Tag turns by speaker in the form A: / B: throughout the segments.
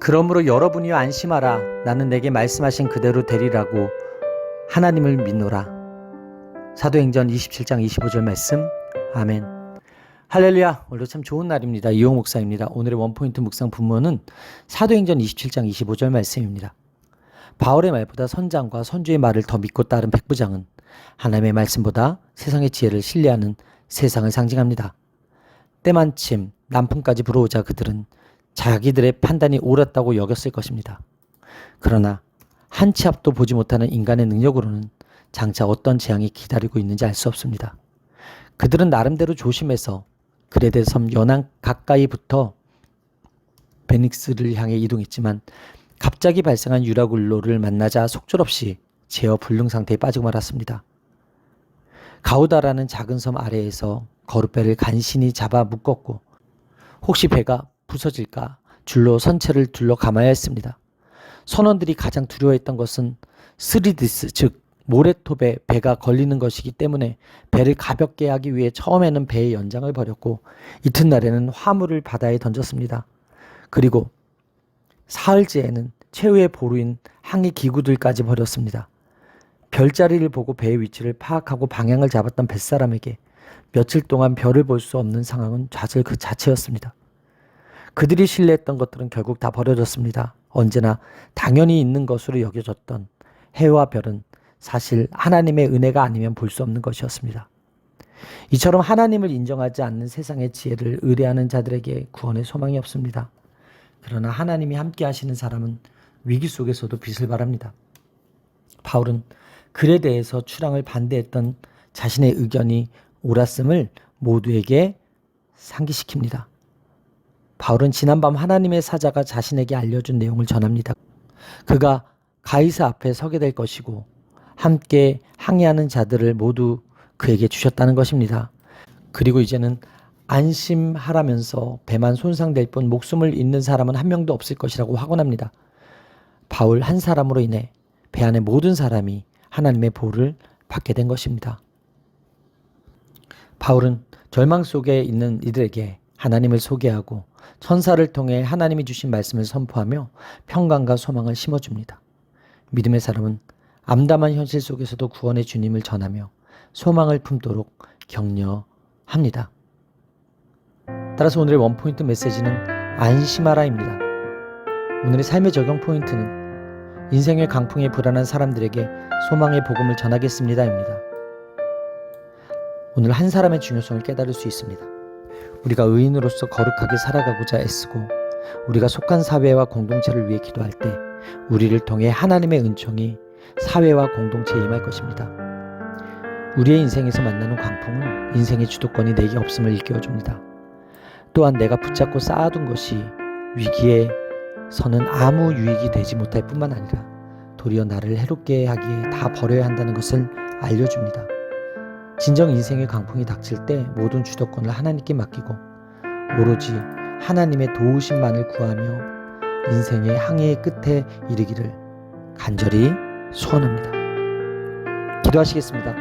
A: 그러므로 여러분이여 안심하라. 나는 내게 말씀하신 그대로 되리라고 하나님을 믿노라. 사도행전 27장 25절 말씀. 아멘. 할렐루야. 오늘도 참 좋은 날입니다. 이용 목사입니다. 오늘의 원포인트 묵상 본문은 사도행전 27장 25절 말씀입니다. 바울의 말보다 선장과 선주의 말을 더 믿고 따른 백부장은 하나님의 말씀보다 세상의 지혜를 신뢰하는 세상을 상징합니다. 때마침 남풍까지 불어오자 그들은 자기들의 판단이 옳았다고 여겼을 것입니다. 그러나 한 치 앞도 보지 못하는 인간의 능력으로는 장차 어떤 재앙이 기다리고 있는지 알 수 없습니다. 그들은 나름대로 조심해서 그레데 섬 연안 가까이부터 베닉스를 향해 이동했지만 갑자기 발생한 유라굴로를 만나자 속절없이 제어 불능 상태에 빠지고 말았습니다. 가우다라는 작은 섬 아래에서 거룻배를 간신히 잡아 묶었고 혹시 배가 부서질까 줄로 선체를 둘러 감아야 했습니다. 선원들이 가장 두려워했던 것은 스리디스 즉 모래톱에 배가 걸리는 것이기 때문에 배를 가볍게 하기 위해 처음에는 배의 연장을 버렸고 이튿날에는 화물을 바다에 던졌습니다. 그리고 사흘째에는 최후의 보루인 항해 기구들까지 버렸습니다. 별자리를 보고 배의 위치를 파악하고 방향을 잡았던 뱃사람에게 며칠 동안 별을 볼 수 없는 상황은 좌절 그 자체였습니다. 그들이 신뢰했던 것들은 결국 다 버려졌습니다. 언제나 당연히 있는 것으로 여겨졌던 해와 별은 사실 하나님의 은혜가 아니면 볼 수 없는 것이었습니다. 이처럼 하나님을 인정하지 않는 세상의 지혜를 의뢰하는 자들에게 구원의 소망이 없습니다. 그러나 하나님이 함께 하시는 사람은 위기 속에서도 빛을 발합니다. 바울은 글에 대해서 출항을 반대했던 자신의 의견이 옳았음을 모두에게 상기시킵니다. 바울은 지난밤 하나님의 사자가 자신에게 알려준 내용을 전합니다. 그가 가이사 앞에 서게 될 것이고 함께 항해하는 자들을 모두 그에게 주셨다는 것입니다. 그리고 이제는 안심하라면서 배만 손상될 뿐 목숨을 잃는 사람은 한 명도 없을 것이라고 확언합니다. 바울 한 사람으로 인해 배 안의 모든 사람이 하나님의 보호를 받게 된 것입니다. 바울은 절망 속에 있는 이들에게 하나님을 소개하고 천사를 통해 하나님이 주신 말씀을 선포하며 평강과 소망을 심어줍니다. 믿음의 사람은 암담한 현실 속에서도 구원의 주님을 전하며 소망을 품도록 격려합니다. 따라서 오늘의 원포인트 메시지는 안심하라입니다. 오늘의 삶의 적용 포인트는 인생의 강풍에 불안한 사람들에게 소망의 복음을 전하겠습니다입니다. 오늘 한 사람의 중요성을 깨달을 수 있습니다. 우리가 의인으로서 거룩하게 살아가고자 애쓰고 우리가 속한 사회와 공동체를 위해 기도할 때 우리를 통해 하나님의 은총이 사회와 공동체에 임할 것입니다. 우리의 인생에서 만나는 광풍은 인생의 주도권이 내게 없음을 일깨워줍니다. 또한 내가 붙잡고 쌓아둔 것이 위기에서는 아무 유익이 되지 못할 뿐만 아니라 도리어 나를 해롭게 하기에 다 버려야 한다는 것을 알려줍니다. 진정 인생의 강풍이 닥칠 때 모든 주도권을 하나님께 맡기고 오로지 하나님의 도우심만을 구하며 인생의 항해의 끝에 이르기를 간절히 소원합니다. 기도하시겠습니다.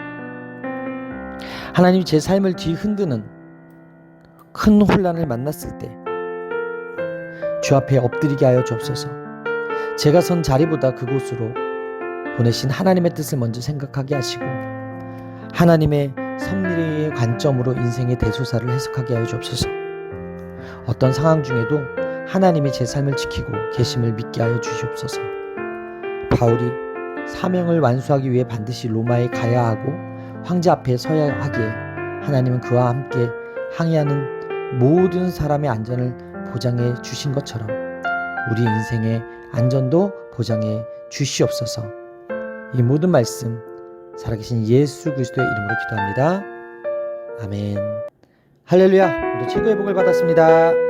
A: 하나님, 제 삶을 뒤흔드는 큰 혼란을 만났을 때 주 앞에 엎드리게 하여 주옵소서. 제가 선 자리보다 그곳으로 보내신 하나님의 뜻을 먼저 생각하게 하시고 하나님의 섭리의 관점으로 인생의 대소사를 해석하게 하여 주옵소서. 어떤 상황 중에도 하나님이 제 삶을 지키고 계심을 믿게 하여 주시옵소서. 바울이 사명을 완수하기 위해 반드시 로마에 가야 하고 황제 앞에 서야 하기에 하나님은 그와 함께 항해하는 모든 사람의 안전을 보장해 주신 것처럼 우리 인생의 안전도 보장해 주시옵소서. 이 모든 말씀 살아계신 예수 그리스도의 이름으로 기도합니다. 아멘. 할렐루야. 모두 최고의 복을 받았습니다.